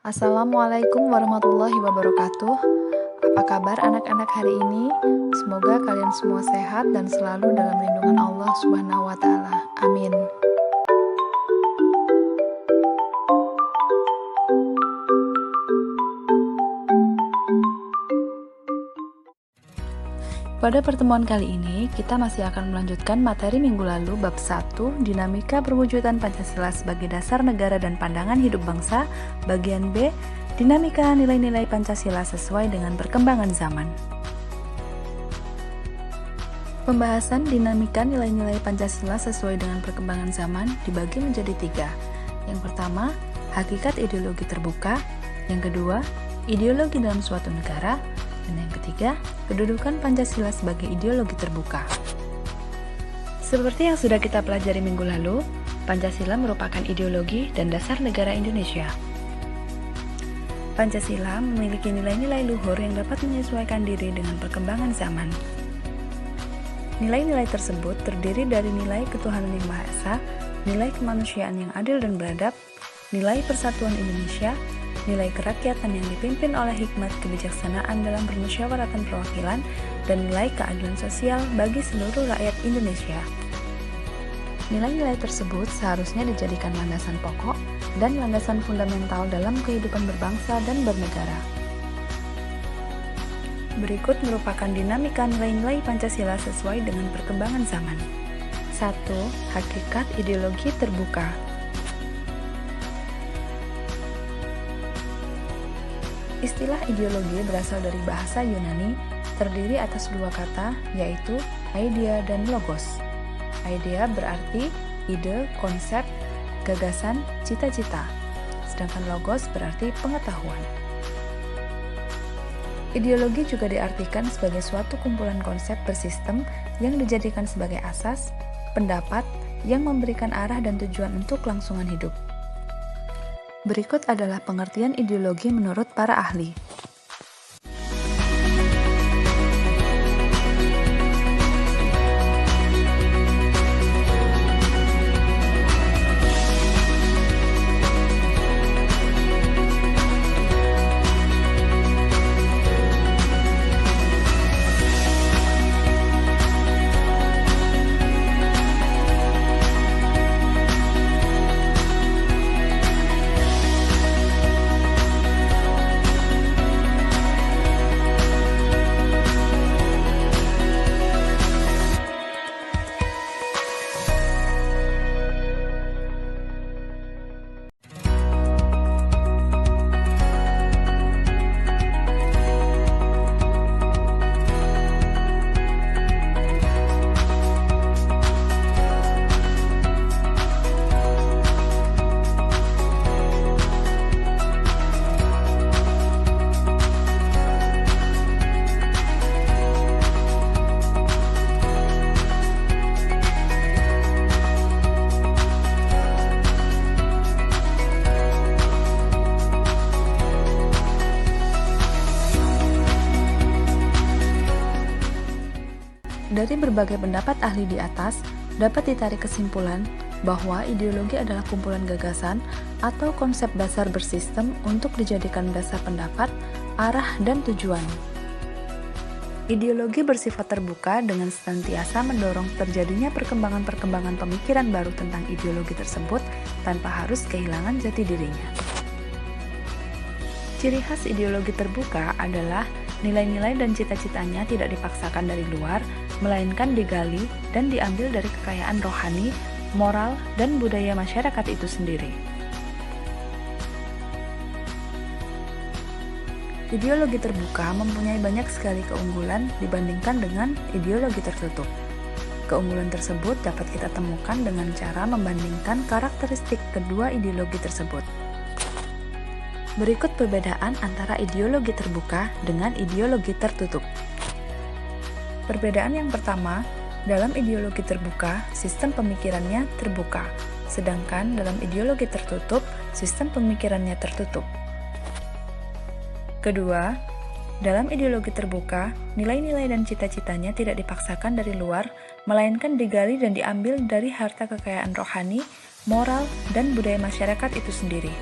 Assalamualaikum warahmatullahi wabarakatuh. Apa kabar anak-anak hari ini? Semoga kalian semua sehat dan selalu dalam lindungan Allah Subhanahu wa taala. Amin. Pada pertemuan kali ini, kita masih akan melanjutkan materi minggu lalu bab 1, Dinamika Perwujudan Pancasila sebagai Dasar Negara dan Pandangan Hidup Bangsa, bagian B, Dinamika Nilai-nilai Pancasila sesuai dengan perkembangan zaman. Pembahasan dinamika nilai-nilai Pancasila sesuai dengan perkembangan zaman dibagi menjadi 3. Yang pertama, hakikat ideologi terbuka. Yang kedua, ideologi dalam suatu negara. Dan yang ketiga, kedudukan Pancasila sebagai ideologi terbuka. Seperti yang sudah kita pelajari minggu lalu, Pancasila merupakan ideologi dan dasar negara Indonesia. Pancasila memiliki nilai-nilai luhur yang dapat menyesuaikan diri dengan perkembangan zaman. Nilai-nilai tersebut terdiri dari nilai ketuhanan yang Maha Esa, nilai kemanusiaan yang adil dan beradab, nilai persatuan Indonesia, nilai kerakyatan yang dipimpin oleh hikmat kebijaksanaan dalam permusyawaratan perwakilan, dan nilai keadilan sosial bagi seluruh rakyat Indonesia. Nilai-nilai tersebut seharusnya dijadikan landasan pokok dan landasan fundamental dalam kehidupan berbangsa dan bernegara. Berikut merupakan dinamika nilai-nilai Pancasila sesuai dengan perkembangan zaman. 1. Hakikat ideologi terbuka. Istilah ideologi berasal dari bahasa Yunani, terdiri atas dua kata, yaitu idea dan logos. Idea berarti ide, konsep, gagasan, cita-cita, sedangkan logos berarti pengetahuan. Ideologi juga diartikan sebagai suatu kumpulan konsep bersistem yang dijadikan sebagai asas, pendapat yang memberikan arah dan tujuan untuk kelangsungan hidup. Berikut adalah pengertian ideologi menurut para ahli. Dari berbagai pendapat ahli di atas, dapat ditarik kesimpulan bahwa ideologi adalah kumpulan gagasan atau konsep dasar bersistem untuk dijadikan dasar pendapat, arah, dan tujuan. Ideologi bersifat terbuka dengan senantiasa mendorong terjadinya perkembangan-perkembangan pemikiran baru tentang ideologi tersebut tanpa harus kehilangan jati dirinya. Ciri khas ideologi terbuka adalah nilai-nilai dan cita-citanya tidak dipaksakan dari luar, melainkan digali dan diambil dari kekayaan rohani, moral, dan budaya masyarakat itu sendiri. Ideologi terbuka mempunyai banyak sekali keunggulan dibandingkan dengan ideologi tertutup. Keunggulan tersebut dapat kita temukan dengan cara membandingkan karakteristik kedua ideologi tersebut. Berikut perbedaan antara ideologi terbuka dengan ideologi tertutup. Perbedaan yang pertama, dalam ideologi terbuka, sistem pemikirannya terbuka, sedangkan dalam ideologi tertutup, sistem pemikirannya tertutup. Kedua, dalam ideologi terbuka, nilai-nilai dan cita-citanya tidak dipaksakan dari luar, melainkan digali dan diambil dari harta kekayaan rohani, moral, dan budaya masyarakat itu sendiri.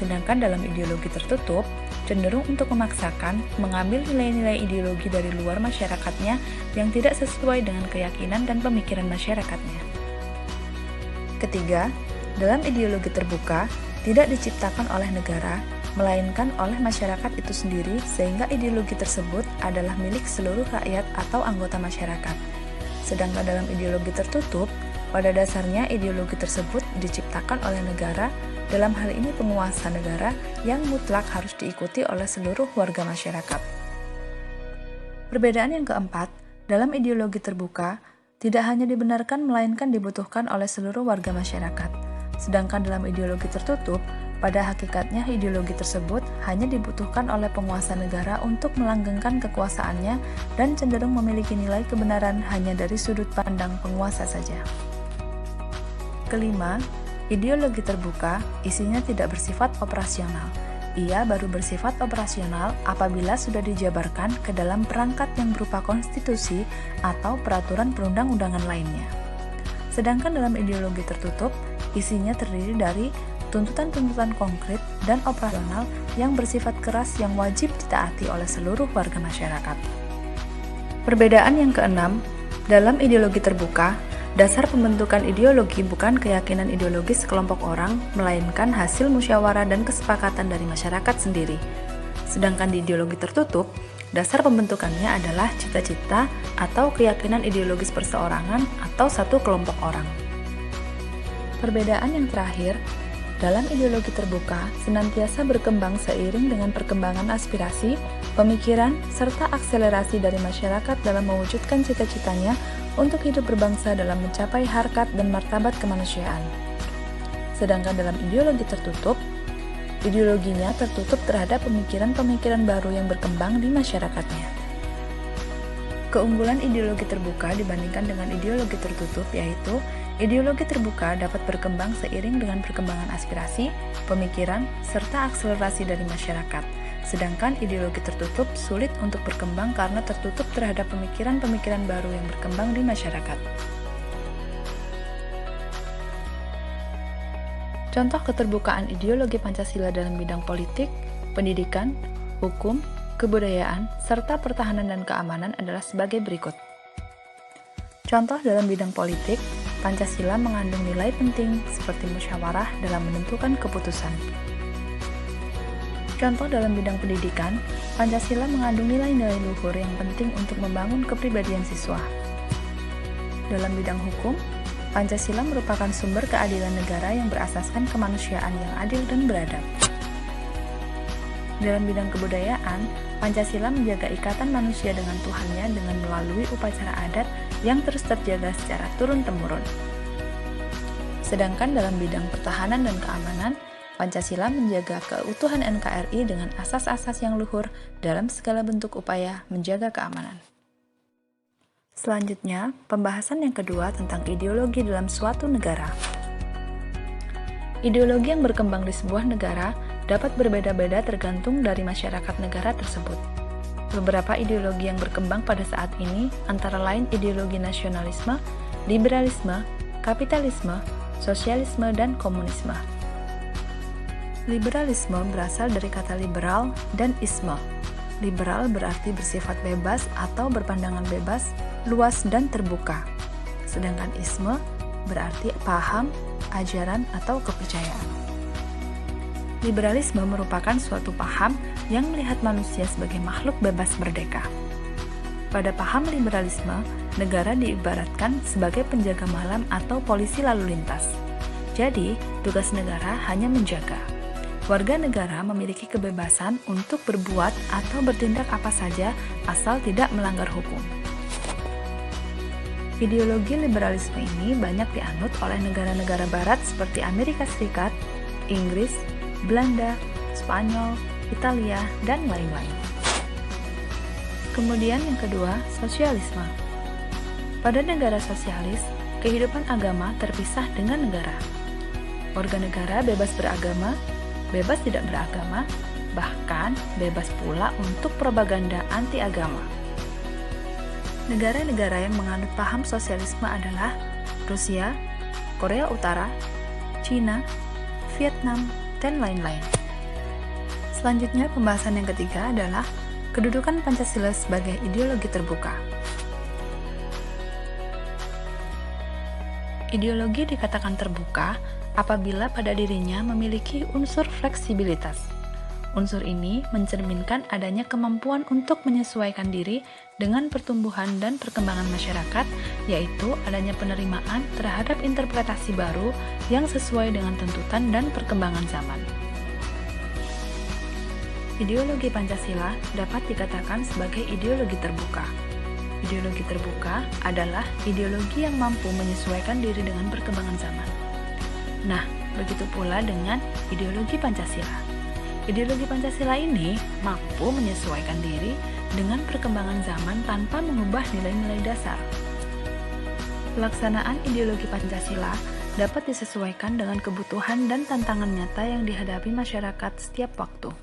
Sedangkan dalam ideologi tertutup, cenderung untuk memaksakan mengambil nilai-nilai ideologi dari luar masyarakatnya yang tidak sesuai dengan keyakinan dan pemikiran masyarakatnya. Ketiga, dalam ideologi terbuka, tidak diciptakan oleh negara, melainkan oleh masyarakat itu sendiri sehingga ideologi tersebut adalah milik seluruh rakyat atau anggota masyarakat. Sedangkan dalam ideologi tertutup, pada dasarnya ideologi tersebut diciptakan oleh negara, dalam hal ini penguasa negara yang mutlak harus diikuti oleh seluruh warga masyarakat. Perbedaan yang keempat, dalam ideologi terbuka, tidak hanya dibenarkan melainkan dibutuhkan oleh seluruh warga masyarakat. Sedangkan dalam ideologi tertutup, pada hakikatnya ideologi tersebut hanya dibutuhkan oleh penguasa negara untuk melanggengkan kekuasaannya dan cenderung memiliki nilai kebenaran hanya dari sudut pandang penguasa saja. Kelima, ideologi terbuka isinya tidak bersifat operasional. Ia baru bersifat operasional apabila sudah dijabarkan ke dalam perangkat yang berupa konstitusi atau peraturan perundang-undangan lainnya. Sedangkan dalam ideologi tertutup, isinya terdiri dari tuntutan-tuntutan konkret dan operasional yang bersifat keras yang wajib ditaati oleh seluruh warga masyarakat. Perbedaan yang keenam, dalam ideologi terbuka, dasar pembentukan ideologi bukan keyakinan ideologis sekelompok orang, melainkan hasil musyawarah dan kesepakatan dari masyarakat sendiri. Sedangkan di ideologi tertutup, dasar pembentukannya adalah cita-cita atau keyakinan ideologis perseorangan atau satu kelompok orang. Perbedaan yang terakhir, dalam ideologi terbuka senantiasa berkembang seiring dengan perkembangan aspirasi, pemikiran, serta akselerasi dari masyarakat dalam mewujudkan cita-citanya untuk hidup berbangsa dalam mencapai harkat dan martabat kemanusiaan. Sedangkan dalam ideologi tertutup, ideologinya tertutup terhadap pemikiran-pemikiran baru yang berkembang di masyarakatnya. Keunggulan ideologi terbuka dibandingkan dengan ideologi tertutup yaitu ideologi terbuka dapat berkembang seiring dengan perkembangan aspirasi, pemikiran, serta akselerasi dari masyarakat. Sedangkan ideologi tertutup sulit untuk berkembang karena tertutup terhadap pemikiran-pemikiran baru yang berkembang di masyarakat. Contoh keterbukaan ideologi Pancasila dalam bidang politik, pendidikan, hukum, kebudayaan, serta pertahanan dan keamanan adalah sebagai berikut. Contoh dalam bidang politik, Pancasila mengandung nilai penting seperti musyawarah dalam menentukan keputusan. Contoh dalam bidang pendidikan, Pancasila mengandung nilai-nilai luhur yang penting untuk membangun kepribadian siswa. Dalam bidang hukum, Pancasila merupakan sumber keadilan negara yang berasaskan kemanusiaan yang adil dan beradab. Dalam bidang kebudayaan, Pancasila menjaga ikatan manusia dengan Tuhannya dengan melalui upacara adat yang terus terjaga secara turun-temurun. Sedangkan dalam bidang pertahanan dan keamanan, Pancasila menjaga keutuhan NKRI dengan asas-asas yang luhur dalam segala bentuk upaya menjaga keamanan. Selanjutnya, pembahasan yang kedua tentang ideologi dalam suatu negara. Ideologi yang berkembang di sebuah negara dapat berbeda-beda tergantung dari masyarakat negara tersebut. Beberapa ideologi yang berkembang pada saat ini antara lain ideologi nasionalisme, liberalisme, kapitalisme, sosialisme, dan komunisme. Liberalisme berasal dari kata liberal dan isme. Liberal berarti bersifat bebas atau berpandangan bebas, luas, dan terbuka. Sedangkan isme berarti paham, ajaran, atau kepercayaan. Liberalisme merupakan suatu paham yang melihat manusia sebagai makhluk bebas merdeka. Pada paham liberalisme, negara diibaratkan sebagai penjaga malam atau polisi lalu lintas. Jadi, tugas negara hanya menjaga. Warga negara memiliki kebebasan untuk berbuat atau bertindak apa saja asal tidak melanggar hukum. Ideologi liberalisme ini banyak dianut oleh negara-negara barat seperti Amerika Serikat, Inggris, Belanda, Spanyol, Italia, dan lain-lain. Kemudian yang kedua, sosialisme. Pada negara sosialis, kehidupan agama terpisah dengan negara. Warga negara bebas beragama, bebas tidak beragama, bahkan bebas pula untuk propaganda anti-agama. Negara-negara yang menganut paham sosialisme adalah Rusia, Korea Utara, Cina, Vietnam, dan lain-lain. Selanjutnya, pembahasan yang ketiga adalah kedudukan Pancasila sebagai ideologi terbuka. Ideologi dikatakan terbuka apabila pada dirinya memiliki unsur fleksibilitas. Unsur ini mencerminkan adanya kemampuan untuk menyesuaikan diri dengan pertumbuhan dan perkembangan masyarakat, yaitu adanya penerimaan terhadap interpretasi baru yang sesuai dengan tuntutan dan perkembangan zaman. Ideologi Pancasila dapat dikatakan sebagai ideologi terbuka. Ideologi terbuka adalah ideologi yang mampu menyesuaikan diri dengan perkembangan zaman. Nah, begitu pula dengan ideologi Pancasila. Ideologi Pancasila ini mampu menyesuaikan diri dengan perkembangan zaman tanpa mengubah nilai-nilai dasar. Pelaksanaan ideologi Pancasila dapat disesuaikan dengan kebutuhan dan tantangan nyata yang dihadapi masyarakat setiap waktu.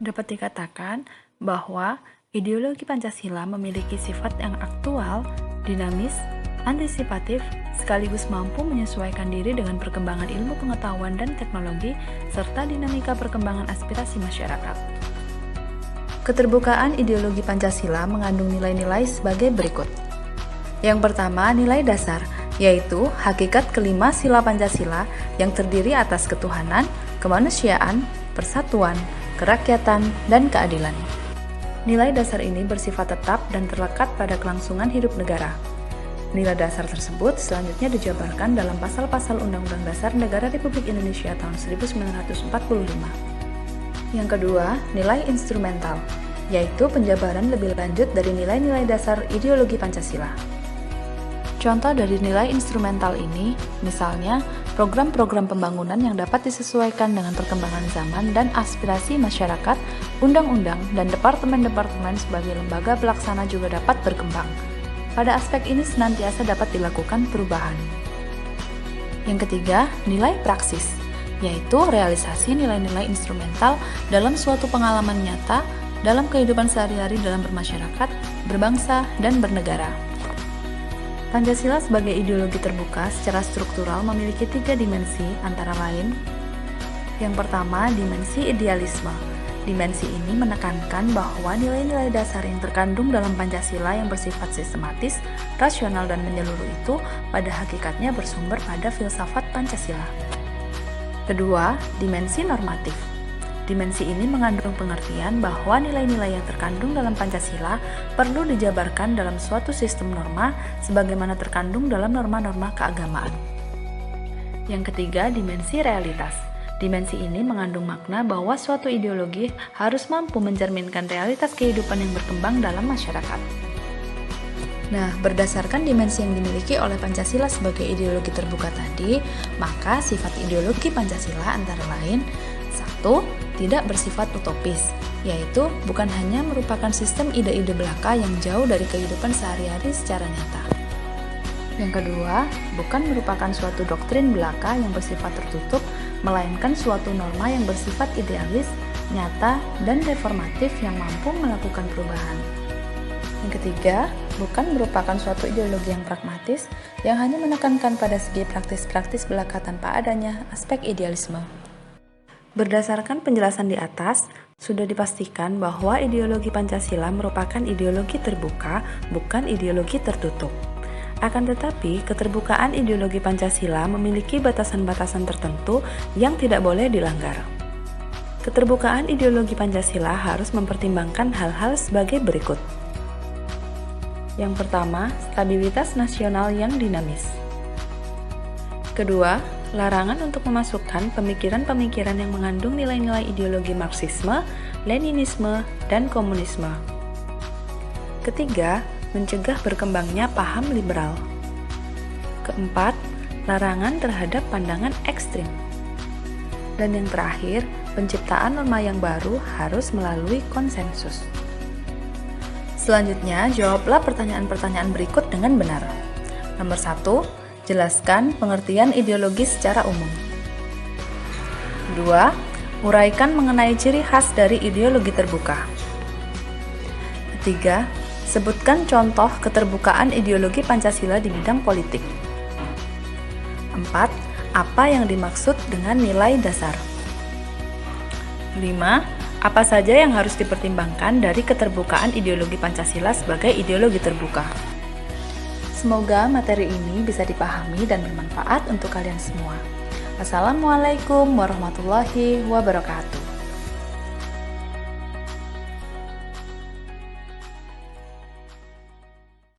Dapat dikatakan bahwa ideologi Pancasila memiliki sifat yang aktual, dinamis, antisipatif, sekaligus mampu menyesuaikan diri dengan perkembangan ilmu pengetahuan dan teknologi, serta dinamika perkembangan aspirasi masyarakat. Keterbukaan ideologi Pancasila mengandung nilai-nilai sebagai berikut. Yang pertama, nilai dasar, yaitu hakikat kelima sila Pancasila yang terdiri atas ketuhanan, kemanusiaan, persatuan, kerakyatan, dan keadilan. Nilai dasar ini bersifat tetap dan terlekat pada kelangsungan hidup negara. Nilai dasar tersebut selanjutnya dijabarkan dalam pasal-pasal Undang-Undang Dasar Negara Republik Indonesia tahun 1945. Yang kedua, nilai instrumental, yaitu penjabaran lebih lanjut dari nilai-nilai dasar ideologi Pancasila. Contoh dari nilai instrumental ini, misalnya program-program pembangunan yang dapat disesuaikan dengan perkembangan zaman dan aspirasi masyarakat, undang-undang, dan departemen-departemen sebagai lembaga pelaksana juga dapat berkembang. Pada aspek ini senantiasa dapat dilakukan perubahan. Yang ketiga, nilai praksis, yaitu realisasi nilai-nilai instrumental dalam suatu pengalaman nyata dalam kehidupan sehari-hari dalam bermasyarakat, berbangsa, dan bernegara. Pancasila sebagai ideologi terbuka secara struktural memiliki 3 dimensi, antara lain: yang pertama, dimensi idealisme. Dimensi ini menekankan bahwa nilai-nilai dasar yang terkandung dalam Pancasila yang bersifat sistematis, rasional, dan menyeluruh itu pada hakikatnya bersumber pada filsafat Pancasila. Kedua, dimensi normatif. Dimensi ini mengandung pengertian bahwa nilai-nilai yang terkandung dalam Pancasila perlu dijabarkan dalam suatu sistem norma sebagaimana terkandung dalam norma-norma keagamaan. Yang ketiga, dimensi realitas. Dimensi ini mengandung makna bahwa suatu ideologi harus mampu mencerminkan realitas kehidupan yang berkembang dalam masyarakat. Nah, berdasarkan dimensi yang dimiliki oleh Pancasila sebagai ideologi terbuka tadi, maka sifat ideologi Pancasila antara lain: 1. Tidak bersifat utopis, yaitu bukan hanya merupakan sistem ide-ide belaka yang jauh dari kehidupan sehari-hari secara nyata. Yang kedua, bukan merupakan suatu doktrin belaka yang bersifat tertutup, melainkan suatu norma yang bersifat idealis, nyata, dan reformatif yang mampu melakukan perubahan. Yang ketiga, bukan merupakan suatu ideologi yang pragmatis, yang hanya menekankan pada segi praktis-praktis belaka tanpa adanya aspek idealisme. Berdasarkan penjelasan di atas, sudah dipastikan bahwa ideologi Pancasila merupakan ideologi terbuka, bukan ideologi tertutup. Akan tetapi, keterbukaan ideologi Pancasila memiliki batasan-batasan tertentu yang tidak boleh dilanggar. Keterbukaan ideologi Pancasila harus mempertimbangkan hal-hal sebagai berikut. Yang pertama, stabilitas nasional yang dinamis. Kedua, larangan untuk memasukkan pemikiran-pemikiran yang mengandung nilai-nilai ideologi Marxisme, Leninisme, dan komunisme. Ketiga, mencegah berkembangnya paham liberal. Keempat, larangan terhadap pandangan ekstrim. Dan yang terakhir, penciptaan norma yang baru harus melalui konsensus. Selanjutnya, jawablah pertanyaan-pertanyaan berikut dengan benar. Nomor 1, jelaskan pengertian ideologi secara umum. 2, uraikan mengenai ciri khas dari ideologi terbuka. 3, sebutkan contoh keterbukaan ideologi Pancasila di bidang politik. 4. Apa yang dimaksud dengan nilai dasar? 5. Apa saja yang harus dipertimbangkan dari keterbukaan ideologi Pancasila sebagai ideologi terbuka? Semoga materi ini bisa dipahami dan bermanfaat untuk kalian semua. Wassalamualaikum warahmatullahi wabarakatuh.